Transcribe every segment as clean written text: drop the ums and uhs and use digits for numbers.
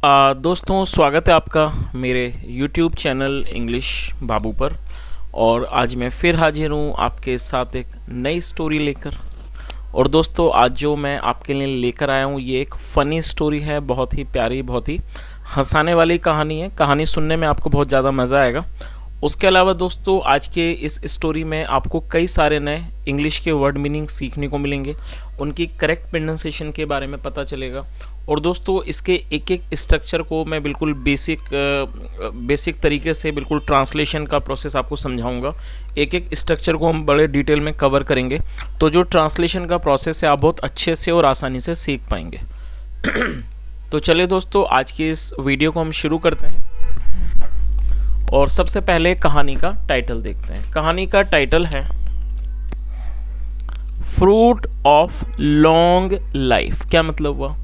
दोस्तों स्वागत है आपका मेरे YouTube चैनल इंग्लिश बाबू पर। और आज मैं फिर हाजिर हूँ आपके साथ एक नई स्टोरी लेकर। और दोस्तों आज जो मैं आपके लिए लेकर आया हूँ ये एक फ़नी स्टोरी है, बहुत ही प्यारी, बहुत ही हंसाने वाली कहानी है। कहानी सुनने में आपको बहुत ज़्यादा मज़ा आएगा। उसके अलावा दोस्तों आज के इस स्टोरी में आपको कई सारे नए इंग्लिश के वर्ड मीनिंग सीखने को मिलेंगे, उनकी करेक्ट प्रोनाउंसिएशन के बारे में पता चलेगा। और दोस्तों इसके एक एक स्ट्रक्चर को मैं बिल्कुल बेसिक तरीके से बिल्कुल ट्रांसलेशन का प्रोसेस आपको समझाऊंगा। एक एक स्ट्रक्चर को हम बड़े डिटेल में कवर करेंगे, तो जो ट्रांसलेशन का प्रोसेस है आप बहुत अच्छे से और आसानी से सीख पाएंगे। तो चलिए दोस्तों आज की इस वीडियो को हम शुरू करते हैं। और सबसे पहले कहानी का टाइटल देखते हैं। कहानी का टाइटल है फ्रूट ऑफ लॉन्ग लाइफ। क्या मतलब हुआ?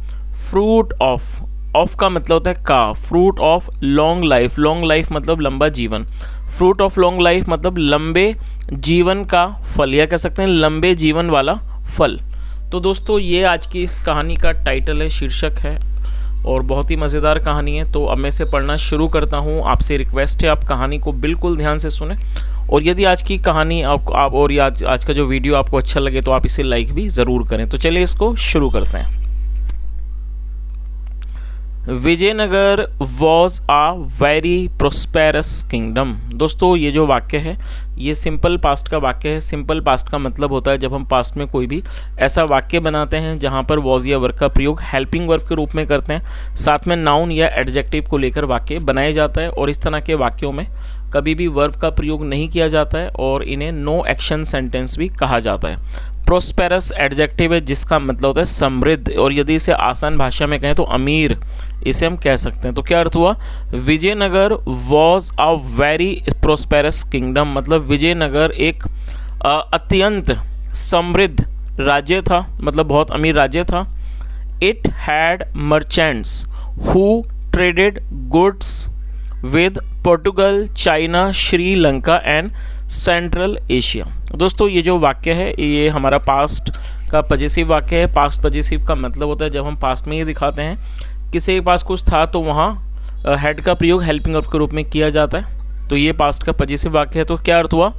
फ्रूट ऑफ का मतलब होता है का, fruit of long life. Long life मतलब लंबा जीवन। फ्रूट ऑफ लॉन्ग लाइफ मतलब लंबे जीवन का फल, या कह सकते हैं लंबे जीवन वाला फल। तो दोस्तों ये आज की इस कहानी का टाइटल है, शीर्षक है, और बहुत ही मज़ेदार कहानी है। तो अब मैं इसे पढ़ना शुरू करता हूँ। आपसे रिक्वेस्ट है आप कहानी को बिल्कुल ध्यान से सुने, और यदि आज की कहानी आप और आज का जो वीडियो आपको अच्छा लगे तो आप इसे लाइक भी ज़रूर करें। तो चलिए इसको शुरू करते हैं। Vijayanagar was a very prosperous kingdom. दोस्तों ये जो वाक्य है ये सिंपल पास्ट का वाक्य है। सिंपल पास्ट का मतलब होता है जब हम पास्ट में कोई भी ऐसा वाक्य बनाते हैं जहां पर वॉज या वर्ब का प्रयोग हेल्पिंग वर्ब के रूप में करते हैं, साथ में नाउन या एडजेक्टिव को लेकर वाक्य बनाया जाता है। और इस तरह के वाक्यों में कभी भी वर्ब का प्रयोग नहीं किया जाता है और इन्हें नो एक्शन सेंटेंस भी कहा जाता है। प्रोस्पेरस एडजेक्टिव है जिसका मतलब होता है समृद्ध, और यदि इसे आसान भाषा में कहें तो अमीर, इसे हम कह सकते हैं। तो क्या अर्थ हुआ? Vijayanagar was a very prosperous kingdom, मतलब विजयनगर एक अत्यंत समृद्ध राज्य था, मतलब बहुत अमीर राज्य था। It had merchants who traded goods with Portugal, China, Sri Lanka and central Asia. दोस्तों ये जो वाक्य है ये हमारा पास्ट का पजेसिव वाक्य है। पास्ट पजेसिव का मतलब होता है जब हम पास्ट में ये दिखाते हैं किसी के पास कुछ था तो वहाँ हैड का प्रयोग हेल्पिंग वर्ब के रूप में किया जाता है। तो ये पास्ट का पजेसिव वाक्य है। तो क्या अर्थ हुआ?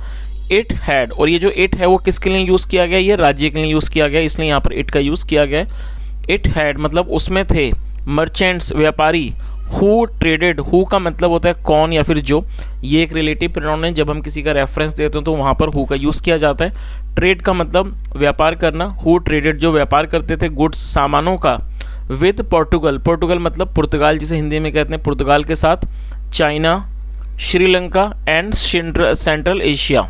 इट हैड, और ये जो इट है वो किसके लिए यूज़ किया गया? ये राज्य के लिए यूज़ किया गया, इसलिए यहाँ पर इट का यूज़ किया गया है। इट हैड मतलब उसमें थे मर्चेंट्स व्यापारी, हु ट्रेडेड, हु का मतलब होता है कौन या फिर जो, ये एक रिलेटिव प्रोनाउन है। जब हम किसी का रेफरेंस देते हैं तो वहाँ पर हु का यूज़ किया जाता है। ट्रेड का मतलब व्यापार करना, हु ट्रेडेड जो व्यापार करते थे गुड्स सामानों का, विद पोर्टुगल, पोर्टुगल मतलब पुर्तगाल जिसे हिंदी में कहते हैं, पुर्तगाल के साथ, China, Sri Lanka and central Asia,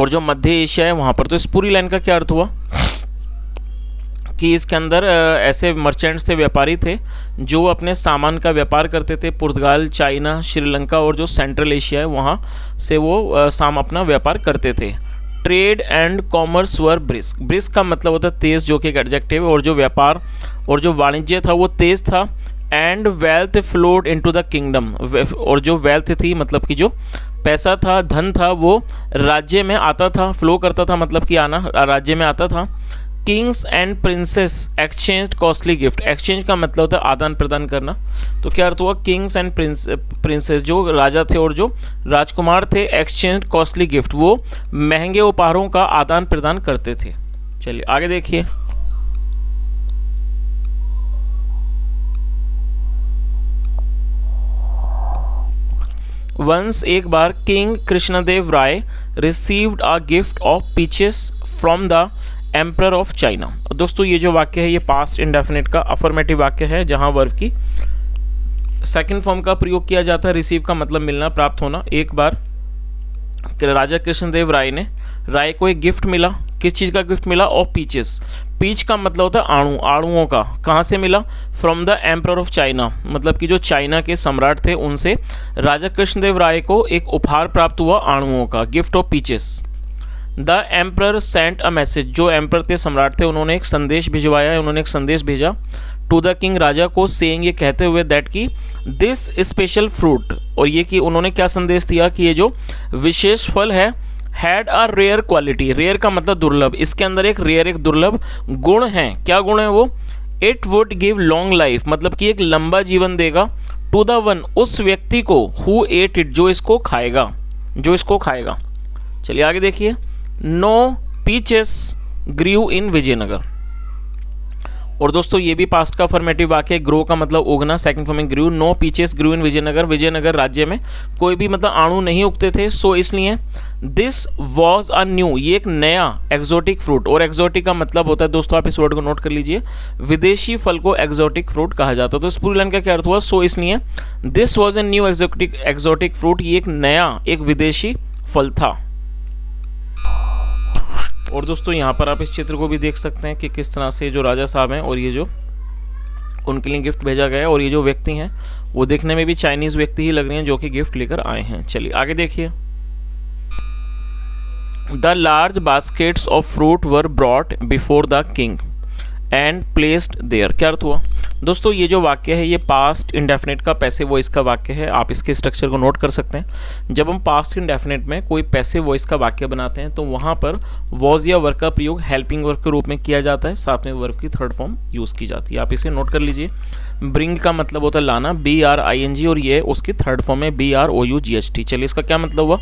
और जो मध्य एशिया है वहाँ पर। तो इस पूरी लाइन का क्या अर्थ हुआ कि इसके अंदर ऐसे मर्चेंट्स थे, व्यापारी थे जो अपने सामान का व्यापार करते थे। पुर्तगाल, चाइना, श्रीलंका और जो सेंट्रल एशिया है वहाँ से वो अपना व्यापार करते थे। Trade and commerce were brisk, brisk का मतलब होता है तेज, जो कि एक एडजेक्टिव है। और जो व्यापार और जो वाणिज्य था वो तेज था। And wealth flowed into the kingdom, और जो वेल्थ थी मतलब कि जो पैसा था, धन था, वो राज्य में आता था, फ्लो करता था, मतलब कि आना, राज्य में आता था। Kings and princess exchange costly gift, exchange का मतलब होता है आदान प्रदान करना। तो क्या अर्थ हुआ? किंग्स एंड प्रिंसेस जो राजा थे और जो राजकुमार थे, एक्सचेंज कॉस्टली गिफ्ट, वो महंगे उपहारों का आदान प्रदान करते थे। चलिए आगे देखिए। वंस एक बार king Krishnadeva Raya received a gift of peaches from the emperor of China. दोस्तों ये जो वाक्य है ये पास्ट इंडेफिनिट का अफर्मेटिव वाक्य है जहां वर्ब की सेकंड फॉर्म का प्रयोग किया जाता है। रिसीव का मतलब मिलना, प्राप्त होना। एक बार राजा कृष्णदेव राय को एक गिफ्ट मिला। किस चीज़ का गिफ्ट मिला? Of peaches. पीच का मतलब होता है आड़ू, आड़ुओं का। कहाँ से मिला? From the emperor of China, मतलब कि जो चाइना के सम्राट थे उनसे राजा कृष्णदेव राय को एक उपहार प्राप्त हुआ आड़ुओं का, gift of peaches. The emperor sent a message, जो एम्परर थे, सम्राट थे, उन्होंने एक संदेश भिजवाया, उन्होंने एक संदेश भेजा टू द किंग, राजा को, सेइंग, ये कहते हुए दैट की दिस स्पेशल फ्रूट, और ये कि उन्होंने क्या संदेश दिया कि ये जो विशेष फल है had a rare quality, rare का मतलब दुर्लभ, इसके अंदर एक रेयर, एक दुर्लभ गुण है। क्या गुण है वो? It would give long life, मतलब कि एक लंबा जीवन देगा, टू द वन, उस व्यक्ति को, हु एट इट, जो इसको खाएगा, जो इसको खाएगा। चलिए आगे देखिए। नो पीचेस ग्रीव इन विजयनगर। और दोस्तों ये भी पास्ट का अफर्मेटिव वाक्य है। ग्रो का मतलब उगना, सेकंड फॉर्म में ग्रीव। नो पीचेस ग्रीव इन विजयनगर, विजयनगर राज्य में कोई भी मतलब आड़ू नहीं उगते थे, सो इसलिए दिस वॉज अ न्यू, ये एक नया एक्सोटिक फ्रूट। और एक्सोटिक का मतलब होता है दोस्तों, आप इस वर्ड को नोट कर लीजिए, विदेशी फल को एक्सोटिक फ्रूट कहा जाता है। तो इस पूरी लाइन का क्या अर्थ हुआ, सो इसलिए this was a new exotic fruit, ये एक नया एक विदेशी फल था। और दोस्तों यहाँ पर आप इस चित्र को भी देख सकते हैं कि किस तरह से जो राजा साहब हैं और ये जो उनके लिए गिफ्ट भेजा गया है, और ये जो व्यक्ति हैं वो देखने में भी चाइनीज व्यक्ति ही लग रहे हैं जो कि गिफ्ट लेकर आए हैं। चलिए आगे देखिए। The large baskets of fruit were brought before the king and placed there. क्या अर्थ हुआ दोस्तों, ये जो वाक्य है ये पास्ट इंडेफिनिट का पैसिव वॉइस का वाक्य है। आप इसके स्ट्रक्चर को नोट कर सकते हैं। जब हम पास्ट इंडेफिनिट में कोई पैसिव वॉइस का वाक्य बनाते हैं तो वहाँ पर वॉज या वर्ब का प्रयोग हेल्पिंग वर्ब के रूप में किया जाता है, साथ में वर्ब की थर्ड फॉर्म यूज़ की जाती है। आप इसे नोट कर लीजिए। ब्रिंग का मतलब होता है लाना, BRING, और ये उसकी थर्ड फॉर्म है BROUGHT। चलिए इसका क्या मतलब हुआ,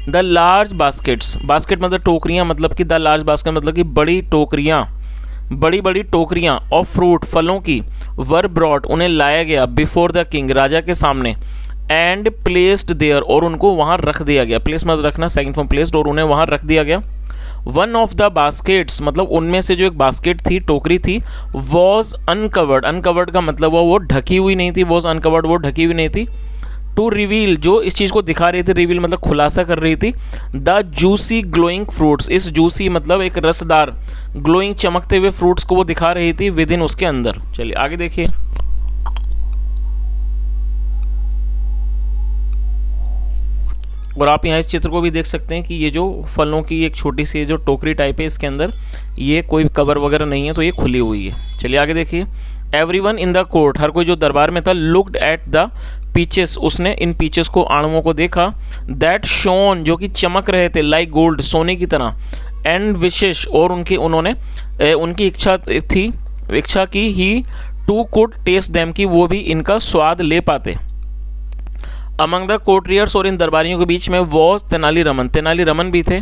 द लार्ज बास्केट्स, बास्केट मतलब टोकरियाँ, मतलब कि द लार्ज बास्केट मतलब कि बड़ी टोकरियाँ, बड़ी बड़ी टोकरियाँ ऑफ फ्रूट, फलों की, वर ब्रॉट, उन्हें लाया गया, बिफोर द किंग, राजा के सामने, एंड प्लेस्ड देयर, और उनको वहाँ रख दिया गया। प्लेस मतलब रखना, सेकंड फॉर्म प्लेस्ड, और उन्हें वहाँ रख दिया गया। वन ऑफ द बास्केट्स मतलब उनमें से जो एक बास्केट थी, टोकरी थी, वॉज अनकवर्ड, अनकवर्ड का मतलब वो ढकी हुई नहीं थी, वॉज अनकवर्ड वो ढकी हुई नहीं थी। टू रिवील, जो इस चीज़ को दिखा रही थी, रिवील मतलब खुलासा कर रही थी, द जूसी ग्लोइंग फ्रूट्स, इस जूसी मतलब एक रसदार, ग्लोइंग चमकते हुए फ्रूट्स को वो दिखा रही थी विद इन, उसके अंदर। चलिए आगे देखिए। और आप यहाँ इस चित्र को भी देख सकते हैं कि ये जो फलों की एक छोटी सी जो टोकरी टाइप है, इसके अंदर ये कोई कवर वगैरह नहीं है, तो ये खुली हुई है। चलिए आगे देखिए। एवरीवन इन द कोर्ट, हर कोई जो दरबार में था, लुक्ड एट द पीचेस, उसने इन पीचेस को, आड़ुओं को देखा, दैट शोन, जो कि चमक रहे थे, लाइक गोल्ड, सोने की तरह, एंड विशेष, और उनकी इच्छा की ही टू कुड टेस्ट देम, की वो भी इनका स्वाद ले पाते। अमंग द कोर्टियर्स, और इन दरबारियों के बीच में वॉज तेनालीरामन, तेनालीरामन भी थे।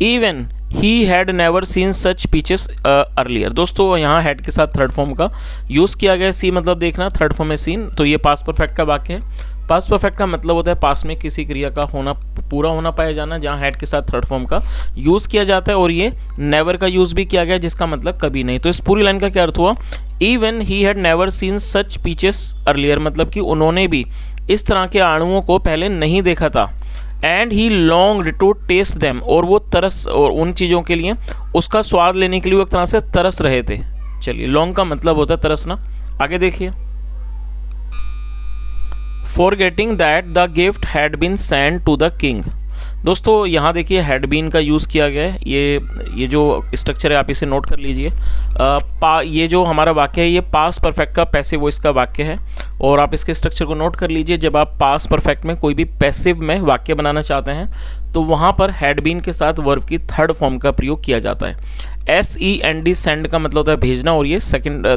Even he had never seen such peaches earlier. दोस्तों यहाँ हैड के साथ थर्ड फॉर्म का यूज़ किया गया। सी मतलब देखना, थर्ड फॉर्म में सीन, तो ये पास्ट परफेक्ट का वाक्य है। पास्ट परफेक्ट का मतलब होता है पास्ट में किसी क्रिया का होना, पूरा होना पाया जाना, जहाँ हैड के साथ थर्ड फॉर्म का यूज़ किया जाता है। और ये नेवर का यूज़ भी किया गया, जिसका मतलब कभी नहीं। तो इस पूरी लाइन का क्या अर्थ हुआ, even he had never seen such peaches earlier, मतलब कि उन्होंने भी इस तरह के आड़ुओं को पहले नहीं देखा था। And he longed to taste them, और वो तरस, और उन चीज़ों के लिए, उसका स्वाद लेने के लिए वो एक तरह से तरस रहे थे। चलिए लॉन्ग का मतलब होता है तरसना। आगे देखिए। Forgetting that the gift had been send to the king. दोस्तों यहाँ देखिए हैड बीन का यूज़ किया गया है। ये जो स्ट्रक्चर है आप इसे नोट कर लीजिए। ये जो हमारा वाक्य है ये पास्ट परफेक्ट का पैसिव वॉइस का वाक्य है, और आप इसके स्ट्रक्चर को नोट कर लीजिए। जब आप पास्ट परफेक्ट में कोई भी पैसिव में वाक्य बनाना चाहते हैं तो वहाँ पर हैड बीन के साथ वर्ब की थर्ड फॉर्म का प्रयोग किया जाता है। SEND, सेंड का मतलब होता है भेजना, और ये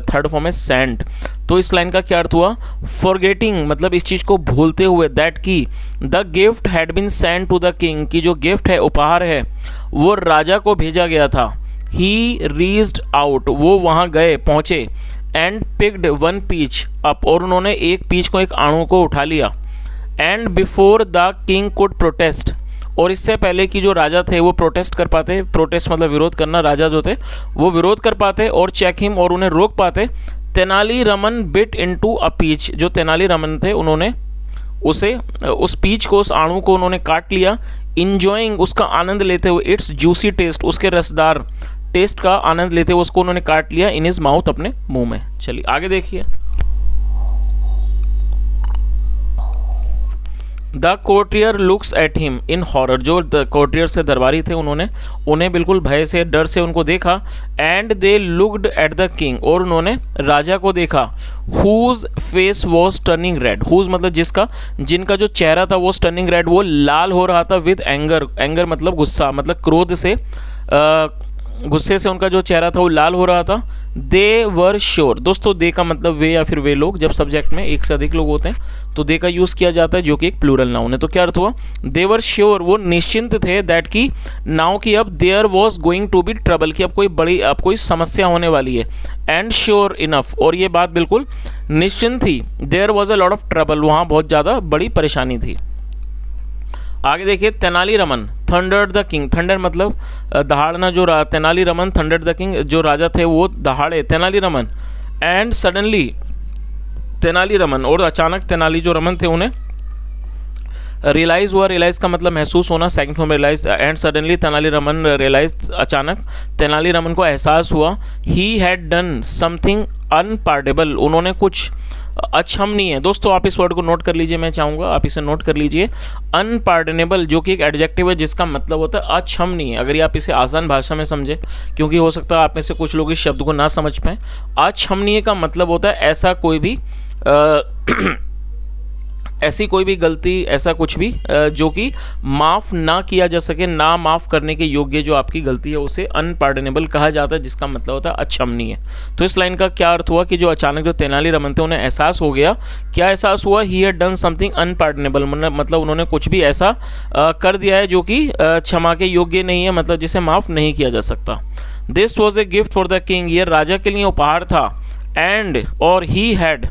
थर्ड फॉर्म है सेंड। तो इस लाइन का क्या अर्थ हुआ, फॉरगेटिंग मतलब इस चीज़ को भूलते हुए, दैट की the gift had been send to the king, की जो गिफ्ट है, उपहार है, वो राजा को भेजा गया था। ही रीच्ड आउट, वो वहाँ गए, पहुँचे, and picked one peach up, और उन्होंने एक पीच को, एक आड़ू को उठा लिया। And before the king could protest, और इससे पहले कि जो राजा थे वो प्रोटेस्ट कर पाते, प्रोटेस्ट मतलब विरोध करना, राजा जो थे वो विरोध कर पाते, और चेक हिम, और उन्हें रोक पाते। Tenaliraman bit into a peach, जो तेनालीरामन थे उन्होंने उस पीच को, उस आड़ू को उन्होंने काट लिया। इंजॉइंग, उसका आनंद लेते हुए, इट्स जूसी टेस्ट, उसके रसदार टेस्ट का आनंद लेते हुए उसको उन्होंने काट लिया, इन हिज माउथ, अपने मुंह में। चलिए आगे देखिए। The courtier looks at him in horror, जो कोर्टियर से दरबारी थे उन्हें बिल्कुल भय से, डर से उनको देखा। And they looked at the king, और उन्होंने राजा को देखा। Whose face was turning red, whose मतलब जिनका जो चेहरा था वो टर्निंग रेड, वो लाल हो रहा था, विद एंगर, एंगर मतलब गुस्सा, मतलब क्रोध से, गुस्से से उनका जो चेहरा था वो लाल हो रहा था। दे वर श्योर, दोस्तों दे का मतलब वे या फिर वे लोग, जब सब्जेक्ट में एक से अधिक लोग होते हैं तो दे का यूज़ किया जाता है, जो कि एक प्लूरल नाउन है। तो क्या अर्थ हुआ, दे वर श्योर, वो निश्चिंत थे, दैट की नाउ की अब there was going to be trouble, कि अब कोई समस्या होने वाली है। एंड श्योर इनफ, और ये बात बिल्कुल निश्चिंत थी। There was a lot of trouble, वहाँ बहुत ज़्यादा बड़ी परेशानी थी। आगे देखिए, Tenaliraman thundered the king, thunder मतलब दहाड़ना, जो तेनालीरामन थंडर्ड द किंग, जो राजा थे वो दहाड़े तेनालीरामन। एंड सडनली तेनालीरामन, और अचानक तेनाली जो रमन थे उन्हें रियलाइज हुआ, रियलाइज का मतलब महसूस होना, second form realise. And suddenly Tenaliraman realise, अचानक तेनालीरामन को एहसास हुआ, he had done something unpardonable, उन्होंने कुछ अक्षमनीय, दोस्तों आप इस वर्ड को नोट कर लीजिए, मैं चाहूँगा आप इसे नोट कर लीजिए, अनपार्डनेबल, जो कि एक एडजेक्टिव है जिसका मतलब होता है अक्षमनीय। अगर ये आप इसे आसान भाषा में समझे, क्योंकि हो सकता है आप में से कुछ लोग इस शब्द को ना समझ पाएँ। अक्षमनीय का मतलब होता है ऐसा कोई भी ऐसी कोई भी गलती, ऐसा कुछ भी जो कि माफ़ ना किया जा सके, ना माफ़ करने के योग्य जो आपकी गलती है उसे अनपार्डनेबल कहा जाता है, जिसका मतलब होता है अक्षमनीय। तो इस लाइन का क्या अर्थ हुआ कि जो अचानक जो तेनालीरामन थे उन्हें एहसास हो गया, क्या एहसास हुआ, he had done something unpardonable, मतलब उन्होंने कुछ भी ऐसा कर दिया है जो कि क्षमा के योग्य नहीं है, मतलब जिसे माफ़ नहीं किया जा सकता। This was a gift for the king, ये राजा के लिए उपहार था। और he had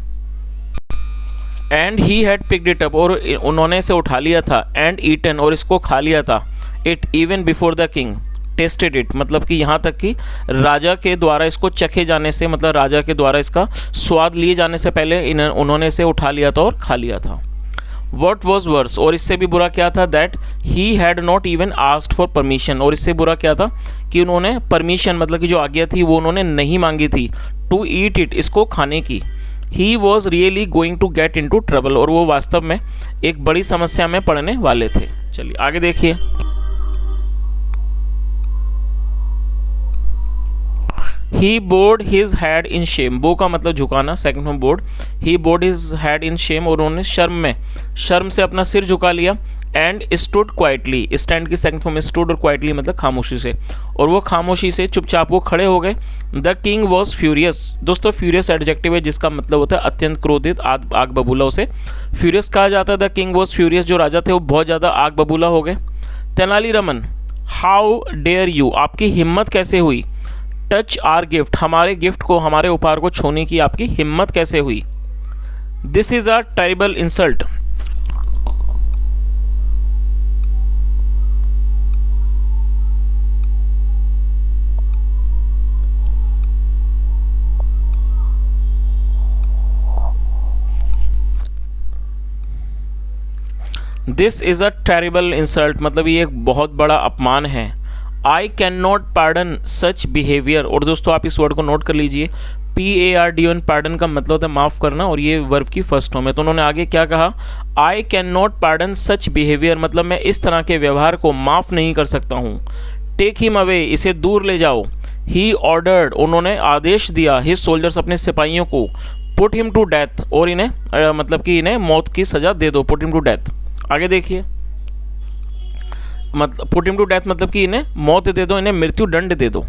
picked it up, और उन्होंने इसे उठा लिया था। एंड ईटन, और इसको खा लिया था। It even before the king tested it, मतलब कि यहाँ तक कि राजा के द्वारा इसको चखे जाने से, मतलब राजा के द्वारा इसका स्वाद लिए जाने से पहले उन्होंने इसे उठा लिया था और खा लिया था। वॉट वॉज वर्स, और इससे भी बुरा क्या था, that he had not even asked for permission, और इससे बुरा क्या था कि उन्होंने परमिशन, मतलब कि जो आज्ञा थी वो उन्होंने नहीं मांगी थी, टू ईट इट, इसको खाने की। He was really going to get into trouble, और वो वास्तव में एक बड़ी समस्या में पड़ने वाले थे। चलिए आगे देखिए, he bowed his head in shame, bow का मतलब झुकाना, second from bowed. He bowed his head in shame, और उन्होंने शर्म से अपना सिर झुका लिया। एंड स्टूड क्वाइटली, स्टैंड की सेकंड फॉर्म स्टूड, और क्वाइटली मतलब खामोशी से, और वो खामोशी से चुपचाप वो खड़े हो गए। द किंग वॉज फ्यूरियस, दोस्तों फ्यूरियस एडजेक्टिव है जिसका मतलब होता है अत्यंत क्रोधित, आग बबूला, उसे फ्यूरियस कहा जाता है। द किंग वॉज फ्यूरियस, जो राजा थे वो बहुत ज़्यादा आग बबूला हो गए। तेनालीरामन, हाउ डेयर यू, आपकी हिम्मत कैसे हुई, टच आर गिफ्ट, हमारे गिफ्ट को, हमारे उपहार को छूने की आपकी हिम्मत कैसे हुई। This is a terrible insult, this is a terrible insult, मतलब ये एक बहुत बड़ा अपमान है। I can not pardon such behaviour, और दोस्तों आप इस वर्ड को नोट कर लीजिए, PARDON, पार्डन का मतलब होता है माफ़ करना, और ये वर्ब की फर्स्ट फॉर्म है। तो उन्होंने आगे क्या कहा, I can not pardon such behaviour, मतलब मैं इस तरह के व्यवहार को माफ़ नहीं कर सकता हूँ। टेक हिम अवे, इसे दूर ले जाओ। ही ऑर्डर्ड, उन्होंने आदेश दिया, हिज सोल्जर्स, अपने सिपाहियों को, पुट हिम टू डेथ, और इन्हें मतलब कि इन्हें मौत की सज़ा दे दो, पुट हिम टू डेथ। आगे देखिए, मतलब पुट हिम टू डेथ मतलब कि इन्हें मौत दे दो, इन्हें मृत्यु दंड दे दो।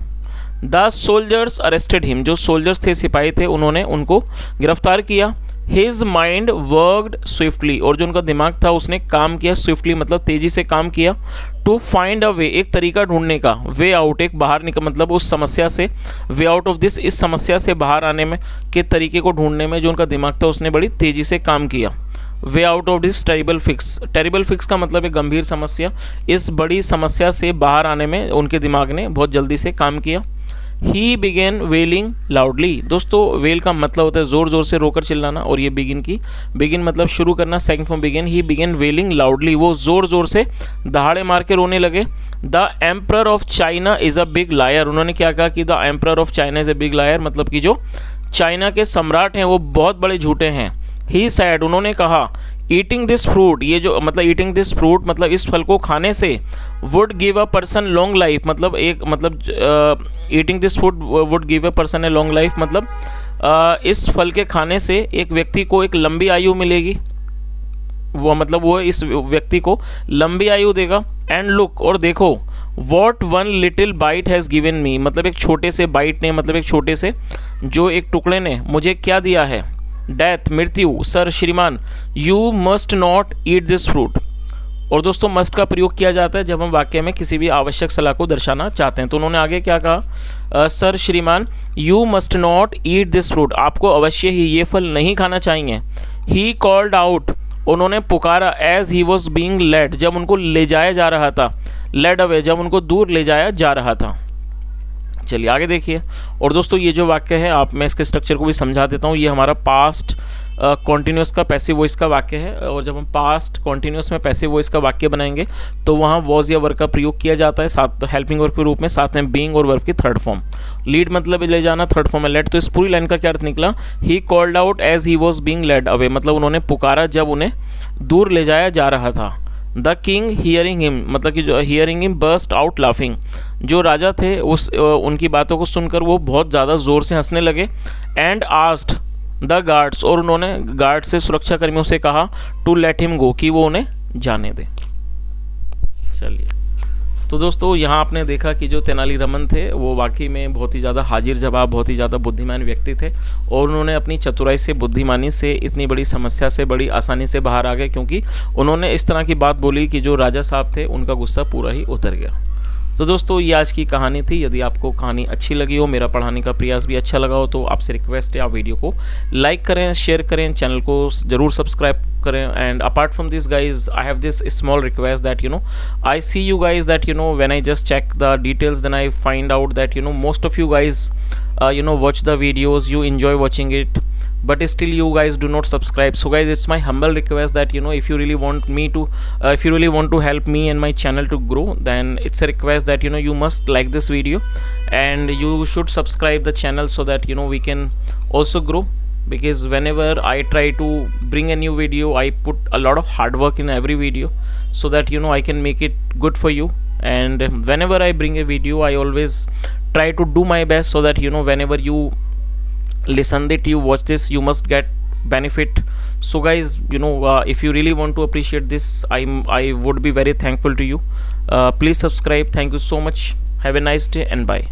द सोल्जर्स अरेस्टेड हिम, जो सोल्जर्स थे, सिपाही थे, उन्होंने उनको गिरफ्तार किया। हिज माइंड वर्कड स्विफ्टली, और जो उनका दिमाग था उसने काम किया, स्विफ्टली मतलब तेजी से काम किया। टू फाइंड अ वे, एक तरीका ढूंढने का, वे आउट एक बाहर निकल, मतलब उस समस्या से, वे आउट ऑफ दिस, इस समस्या से बाहर आने में के तरीके को ढूंढने में जो उनका दिमाग था उसने बड़ी तेजी से काम किया। Way out of this terrible fix, terrible fix का मतलब है गंभीर समस्या, इस बड़ी समस्या से बाहर आने में उनके दिमाग ने बहुत जल्दी से काम किया। ही बिगेन वेलिंग लाउडली, दोस्तों वेल का मतलब होता है ज़ोर ज़ोर से रोकर चिल्लाना, और ये बिगिन मतलब शुरू करना, second from begin. He began wailing loudly, वो ज़ोर ज़ोर से दहाड़े मार के रोने लगे। The emperor of China is a big liar, उन्होंने क्या कहा कि the emperor of China is a big liar, मतलब कि जो चाइना के सम्राट हैं वो बहुत बड़े झूठे हैं। ही सैड, उन्होंने कहा, ईटिंग दिस फ्रूट, ये जो मतलब ईटिंग दिस फ्रूट मतलब इस फल को खाने से, would give a person long life, मतलब eating this fruit would give a person a long life, मतलब इस फल के खाने से एक व्यक्ति को एक लंबी आयु मिलेगी, वो मतलब वो इस व्यक्ति को लंबी आयु देगा। एंड लुक, और देखो, what one little bite has given me, मतलब एक छोटे से बाइट ने, मतलब एक छोटे से जो एक टुकड़े ने मुझे क्या दिया है, डेथ, मृत्यु, सर, श्रीमान, you must not eat this fruit. और दोस्तों मस्ट का प्रयोग किया जाता है जब हम वाक्य में किसी भी आवश्यक सलाह को दर्शाना चाहते हैं। तो उन्होंने आगे क्या कहा, सर, श्रीमान, you must not eat this fruit, आपको अवश्य ही ये फल नहीं खाना चाहिए। ही कॉल्ड आउट, उन्होंने पुकारा, as he was being led, जब उनको ले जाया जा रहा था, लेड अवे, जब उनको दूर ले जाया जा रहा था। चलिए आगे देखिए। और दोस्तों ये जो वाक्य है, आप मैं इसके स्ट्रक्चर को भी समझा देता हूँ। ये हमारा पास्ट कॉन्टिन्यूस का पैसिव वॉइस का वाक्य है, और जब हम पास्ट कॉन्टिन्यूस में पैसिव वॉइस का वाक्य बनाएंगे तो वहाँ वॉज या वर्ब का प्रयोग किया जाता है, साथ हेल्पिंग वर्ब के रूप में, साथ में बीइंग और वर्ब की थर्ड फॉर्म। लीड मतलब ले जाना, थर्ड फॉर्म है लेड। तो इस पूरी लाइन का क्या अर्थ निकला, he called out as he was being led away, मतलब उन्होंने पुकारा जब उन्हें दूर ले जाया जा रहा था। द किंग हियरिंग हिम, मतलब कि जो hearing him burst out laughing, जो राजा थे उनकी बातों को सुनकर वो बहुत ज़्यादा ज़ोर से हंसने लगे। एंड आस्क्ड द गार्ड्स, और उन्होंने गार्ड से, सुरक्षा कर्मियों से कहा, टू लेट हिम गो, कि वो उन्हें जाने दे। चलिए, तो दोस्तों यहाँ आपने देखा कि जो तेनालीरामन थे वो वाकई में बहुत ही ज़्यादा हाजिर जवाब, बहुत ही ज़्यादा बुद्धिमान व्यक्ति थे, और उन्होंने अपनी चतुराई से, बुद्धिमानी से इतनी बड़ी समस्या से बड़ी आसानी से बाहर आ गए, क्योंकि उन्होंने इस तरह की बात बोली कि जो राजा साहब थे उनका गुस्सा पूरा ही उतर गया। तो दोस्तों ये आज की कहानी थी। यदि आपको कहानी अच्छी लगी हो, मेरा पढ़ाने का प्रयास भी अच्छा लगा हो, तो आपसे रिक्वेस्ट है आप वीडियो को लाइक करें, शेयर करें, चैनल को ज़रूर सब्सक्राइब करें। And apart from this guys, I have this small request that I see you guys that when I just check the details, then I find out that most of you guys watch the videos, you enjoy watching it, but still you guys do not subscribe. So guys, it's my humble request that if you really want me to if you really want to help me and my channel to grow, then it's a request that you must like this video and you should subscribe the channel, so that we can also grow. Because whenever I try to bring a new video, I put a lot of hard work in every video, so that I can make it good for you. And whenever I bring a video, I always try to do my best, so that whenever you listen it, you watch this, you must get benefit. So guys, if you really want to appreciate this, I would be very thankful to you. Please subscribe. Thank you so much. Have a nice day and bye.